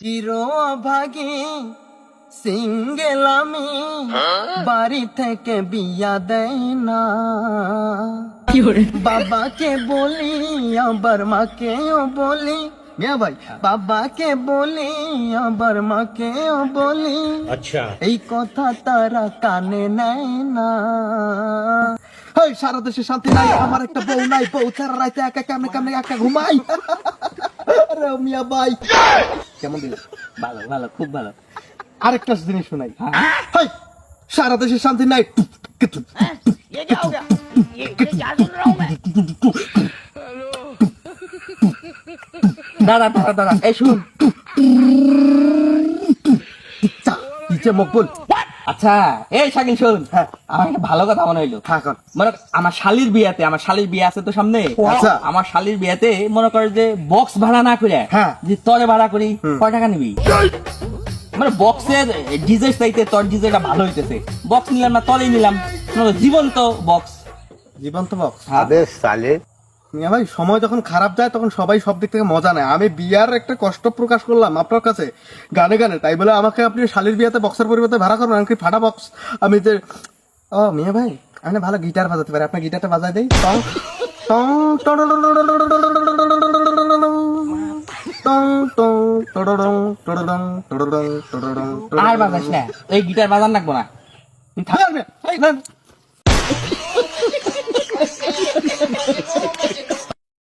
চিরো ভাগী single আমি বাড়ি থেকে বিয়া দেয় না বাবাকে বলি আবার মাকেও বলি মিয়া ভাই বাবাকে বলি আবার মাকেও বলি अच्छा এই কথা তারা কানে নেয় না। হেই, সারা দেশে শান্তি নাই, আমার একটা বউ নাই, বউ ছাড়া রাইতে একা কেমনে কেমনে একা ঘুমাই। আরে মিয়া ভাই, কেমন দিল? ভালো ভালো খুব ভালো। আরেকটা জিনিস শোনাই। হেই, সারা দেশে শান্তি নাই। ये क्या हो गया ये क्या सुन रहा हूँ मैं দাদা দাদা দাদা এই শুন নিচে মকবুল। আচ্ছা এই শাকিল শুন হ্যাঁ। আমার একটা ভালো কথা মনে হইলো। হ্যাঁ, কর। মানে আমার শালির বিয়াতে, আমার শালির বিয়ে আছে তো সামনে। আচ্ছা। আমার শালির বিয়াতে মনে করে যে বক্স ভাড়া না করে হ্যাঁ। যে তরে ভাড়া করি কয় টাকা নিবি? মানে বক্সের ডিজে চাইতে তোর ডিজেটা ভালো হইতেছে, বক্স নিলাম না তরেই নিলাম, জীবন্ত বক্স। জীবন্ত বক্স। अबे साले মিয়া ভাই, সময় যখন খারাপ যায় তখন সবাই সব দিক থেকে মজা নেয়। আমি বিয়ার একটা কষ্ট প্রকাশ করলাম আপনার কাছে গানে গানে, তাই বলে আমাকে আপনি শালির বিয়াতে বক্সের পরিবর্তে ভাড়া করবেন? আমাকে ফাটা বক্স আমি যে ও মিয়া ভাই, আমি না ভালো গিটার বাজাতে পারি, আপনার গিটারটা বাজাই দেই। টং টং টং টং টং টং টং টং। আর বাজাস না, এই গিটার বাজান লাগবো না। তুই থাক। এই, না, না।